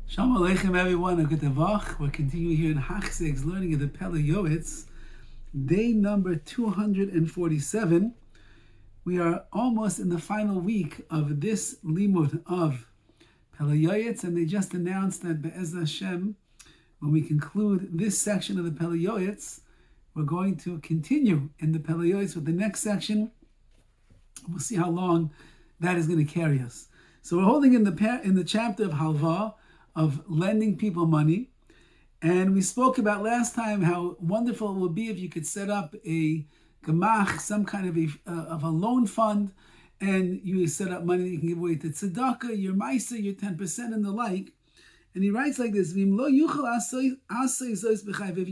Shalom Aleichem, everyone. A good Tavach. We're continuing here in Hachzeg's learning of the Pele Yoetz, day number 247. We are almost in the final week of this limud of Pele Yoetz, and they just announced that Be'ez Hashem, when we conclude this section of the Pele Yoetz, we're going to continue in the Pele Yoetz with the next section. We'll see how long that is going to carry us. So we're holding in the chapter of Halva, of lending people money. And we spoke about last time how wonderful it would be if you could set up a gemach, some kind of a loan fund, and you set up money that you can give away to tzedakah, your maisa, your 10% and the like. And he writes like this: if you're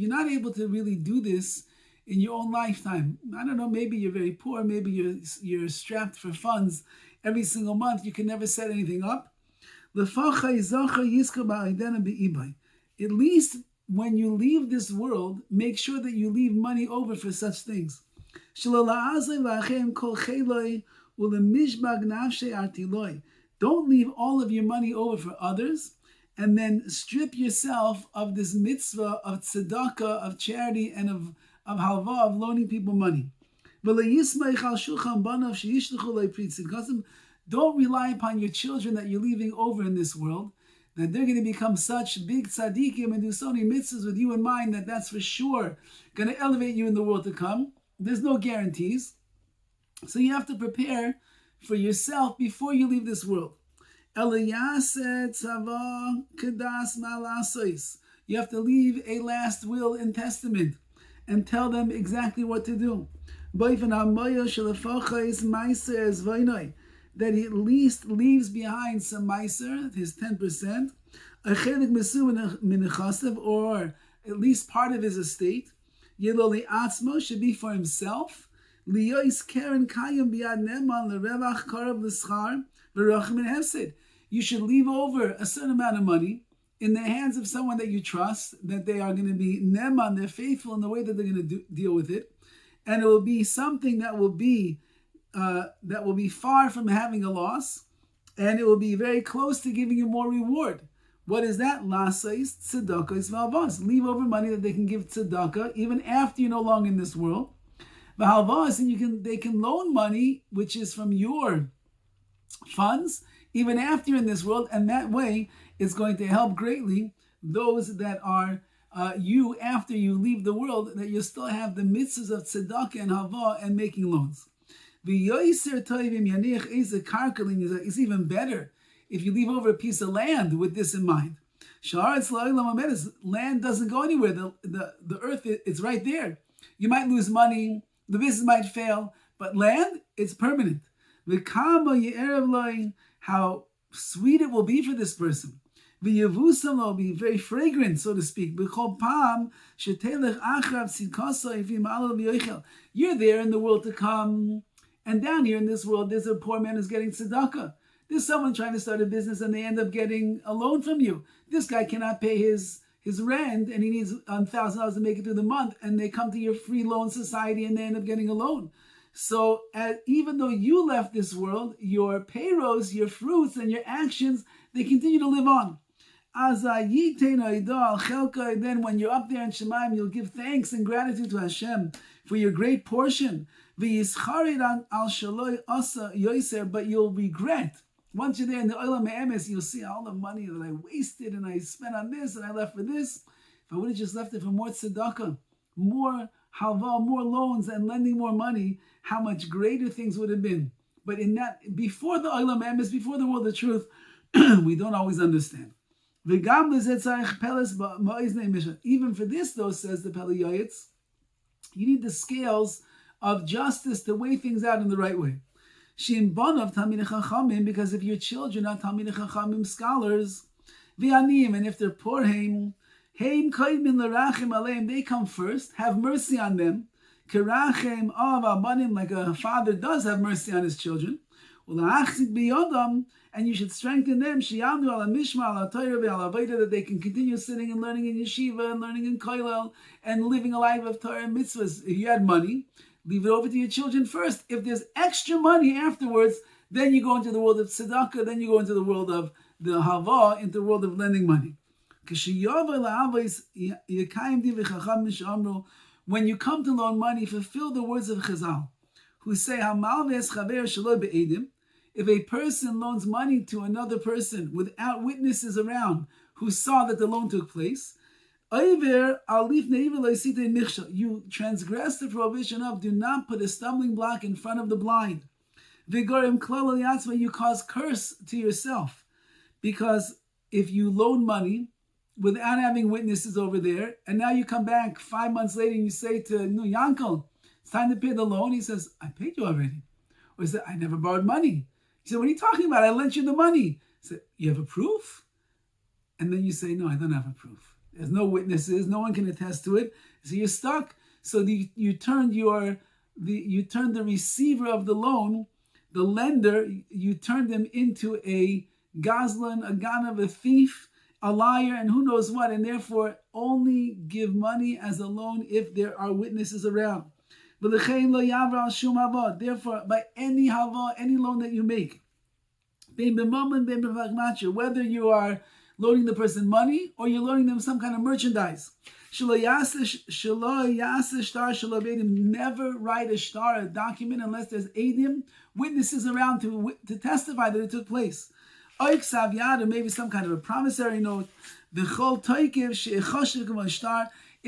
not able to really do this in your own lifetime, I don't know, maybe you're very poor, maybe you're strapped for funds every single month, you can never set anything up. At least when you leave this world, make sure that you leave money over for such things. Don't leave all of your money over for others and then strip yourself of this mitzvah of tzedakah, of charity, and of halva, of loaning people money. Don't rely upon your children that you're leaving over in this world, that they're going to become such big tzaddikim and do so many mitzvahs with you in mind that that's for sure going to elevate you in the world to come. There's no guarantees. So you have to prepare for yourself before you leave this world. You have to leave a last will and testament and tell them exactly what to do. That he at least leaves behind some meiser, his 10%, or at least part of his estate. Should be for himself. You should leave over a certain amount of money in the hands of someone that you trust, that they are going to be neman, they're faithful in the way that they're going to deal with it. And it will be something that will be far from having a loss, and it will be very close to giving you more reward. What is that? Lasais tzedakah is valvas. Leave over money that they can give tzedakah even after you're no longer in this world. Valvas, and they can loan money which is from your funds even after you're in this world, and that way it's going to help greatly those that are you after you leave the world, that you still have the mitzvahs of tzedakah and halva and making loans. It's even better if you leave over a piece of land with this in mind. Land doesn't go anywhere. The earth, it's right there. You might lose money, the business might fail, but land, it's permanent. How sweet it will be for this person. Will be very fragrant, so to speak. You're there in the world to come. And down here in this world, there's a poor man who's getting tzedakah. There's someone trying to start a business and they end up getting a loan from you. This guy cannot pay his rent and he needs $1,000 to make it through the month, and they come to your free loan society and they end up getting a loan. So even though you left this world, your payros, your fruits, and your actions, they continue to live on. Then when you're up there in Shemaim, you'll give thanks and gratitude to Hashem for your great portion. But you'll regret. Once you're there in the Olam Ha'emes, you'll see all the money that I wasted and I spent on this and I left for this. If I would have just left it for more tzedakah, more halva, more loans, and lending more money, how much greater things would have been. But in that, before the Olam Ha'emes, before the world of truth, we don't always understand. Even for this, though, says the Pele Yoetz, you need the scales of justice to weigh things out in the right way. Because if your children are Talmidei Chachamim scholars, and if they're poor, they come first, have mercy on them, like a father does have mercy on his children. And you should strengthen them, that they can continue sitting and learning in yeshiva and learning in kollel and living a life of Torah and mitzvahs. If you had money, leave it over to your children first. If there's extra money afterwards, then you go into the world of tzedakah, then you go into the world of the hava into the world of lending money. When you come to loan money, fulfill the words of Chazal, who say, if a person loans money to another person without witnesses around who saw that the loan took place, you transgress the prohibition of do not put a stumbling block in front of the blind. You cause curse to yourself. Because if you loan money without having witnesses over there, and now you come back 5 months later and you say to Yankel, it's time to pay the loan. He says, I paid you already. Or he said, I never borrowed money. He said, what are you talking about? I lent you the money. He said, you have a proof? And then you say, no, I don't have a proof. There's no witnesses. No one can attest to it. So you're stuck. So you turned the receiver of the loan, the lender, you turned him into a gazlan, a ganav, a thief, a liar, and who knows what. And therefore, only give money as a loan if there are witnesses around. Therefore, by any hava, any loan that you make, whether you are loaning the person money or you're loaning them some kind of merchandise, never write a shtar, a document, unless there's edim, witnesses around to testify that it took place. Maybe some kind of a promissory note.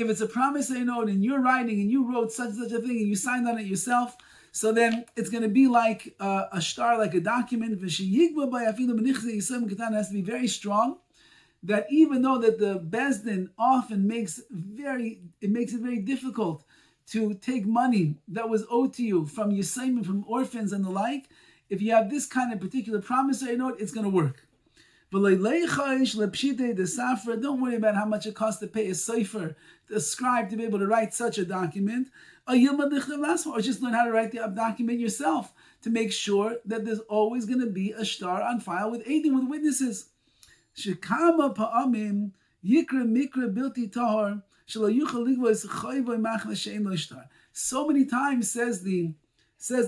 If it's a promissory note and you're writing and you wrote such a thing and you signed on it yourself, so then it's going to be like a shtar, like a document. It has to be very strong, that even though that the Bezdin often makes it very difficult to take money that was owed to you from Yisayim, from orphans and the like, if you have this kind of particular promissory note, it's going to work. Don't worry about how much it costs to pay a sefer, a scribe, to be able to write such a document. Or just learn how to write the document yourself to make sure that there's always going to be a shtar on file with edim, with witnesses. So many times, says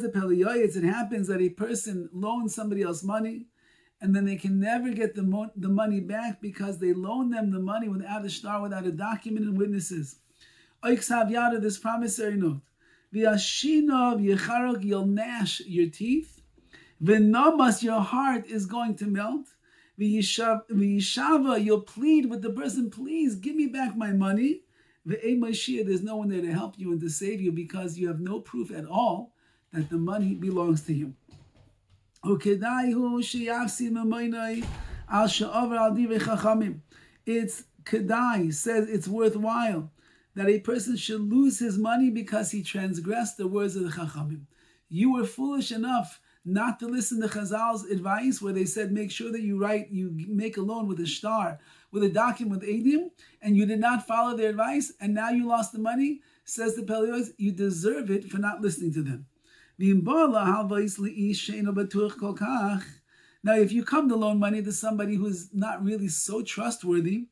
the Pele Yoetz, it happens that a person loans somebody else money, and then they can never get the money back because they loaned them the money without a shtar, without a document and witnesses. This promissory note. You'll gnash your teeth. Your heart is going to melt. You'll plead with the person, please give me back my money. There's no one there to help you and to save you because you have no proof at all that the money belongs to you. It's kedai, says it's worthwhile that a person should lose his money because he transgressed the words of the Chachamim. You were foolish enough not to listen to Chazal's advice, where they said make sure that you make a loan with a shtar, with a document, with edim, and you did not follow their advice, and now you lost the money. Says the Pele Yoetz, you deserve it for not listening to them. Now, if you come to loan money to somebody who is not really so trustworthy,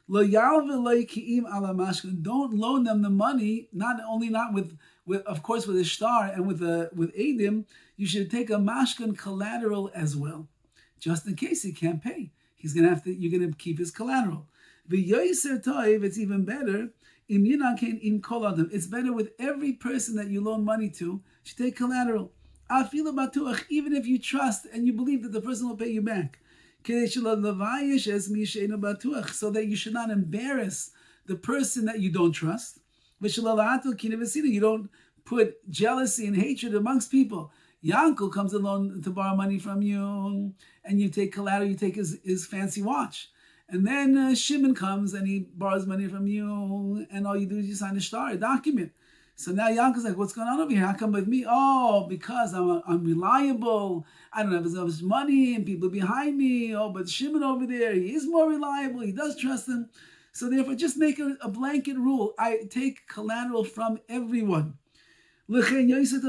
don't loan them the money. Not with of course with a shtar and with edim. You should take a mashkan collateral as well, just in case he can't pay. You're gonna keep his collateral. It's even better. It's better with every person that you loan money to. You take collateral. Even if you trust and you believe that the person will pay you back. So that you should not embarrass the person that you don't trust. You don't put jealousy and hatred amongst people. Yankel comes along to borrow money from you, and you take collateral, you take his fancy watch. And then Shimon comes and he borrows money from you, and all you do is you sign a shtar, a document. So now Yankel's like, what's going on over here? How come with me? Oh, because I'm unreliable. I don't have as much money and people behind me. Oh, but Shimon over there, he is more reliable. He does trust them. So therefore, just make a blanket rule. I take collateral from everyone. Everybody should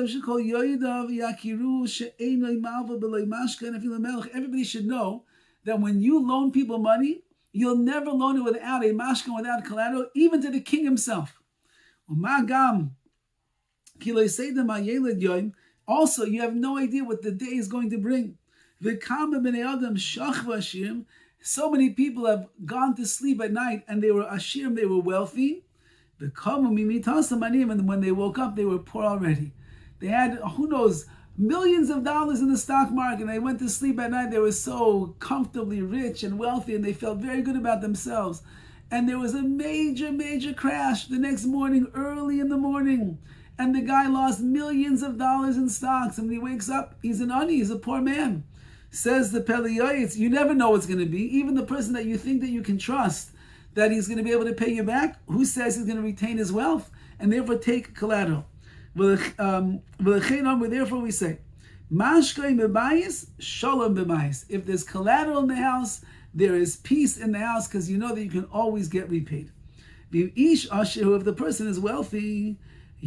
know that when you loan people money, you'll never loan it without a mashkan, without collateral, even to the king himself. Also, you have no idea what the day is going to bring. V'kama b'nei adam shachva ashirim. So many people have gone to sleep at night and they were ashirim, they were wealthy. V'kamu mimitasam anim, and when they woke up, they were poor already. They had, who knows, millions of dollars in the stock market, and they went to sleep at night. They were so comfortably rich and wealthy, and they felt very good about themselves. And there was a major, major crash the next morning, early in the morning. And the guy lost millions of dollars in stocks. And when he wakes up, he's an ani, he's a poor man. Says the Pele Yoetz, you never know what's going to be. Even the person that you think that you can trust, that he's going to be able to pay you back, who says he's going to retain his wealth and therefore take collateral? Therefore we say, if there's collateral in the house, there is peace in the house because you know that you can always get repaid. If the person is wealthy, so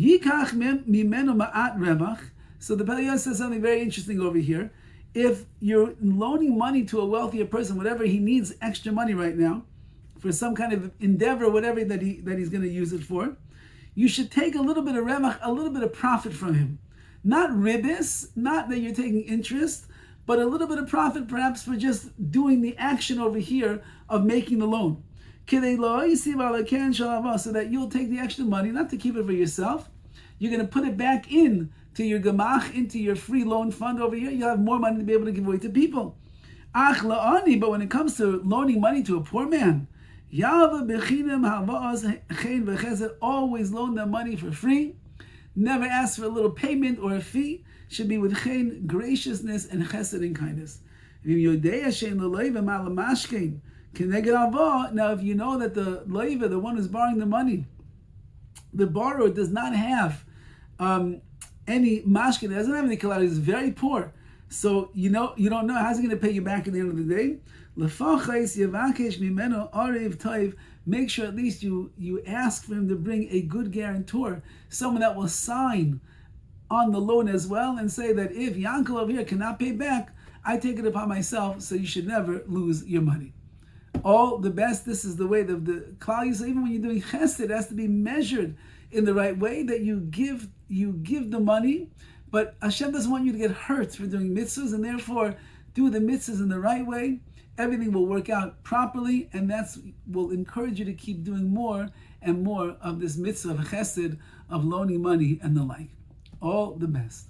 the Pele Yoetz says something very interesting over here. If you're loaning money to a wealthier person, whatever he needs extra money right now, for some kind of endeavor, whatever that he's going to use it for, you should take a little bit of remach, a little bit of profit from him. Not ribis, not that you're taking interest, but a little bit of profit perhaps for just doing the action over here of making the loan. So that you'll take the extra money, not to keep it for yourself. You're going to put it back in to your gemach, into your free loan fund over here. You'll have more money to be able to give away to people. But when it comes to loaning money to a poor man, always loan them money for free. Never ask for a little payment or a fee. Should be with chen, graciousness and chesed and kindness. Now, if you know that the loiva, the one who's borrowing the money, the borrower does not have any mashkin, doesn't have any collateral, he's very poor. So you don't know how's he going to pay you back at the end of the day. Make sure at least you ask for him to bring a good guarantor, someone that will sign on the loan as well and say that if Yankel over here cannot pay back, I take it upon myself, so you should never lose your money. All the best. This is the way of the Klal Yisrael. Even when you're doing chesed, it has to be measured in the right way, that you give the money, but Hashem doesn't want you to get hurt for doing mitzvahs, and therefore do the mitzvahs in the right way. Everything will work out properly, and that will encourage you to keep doing more and more of this mitzvah of chesed, of loaning money and the like. All the best.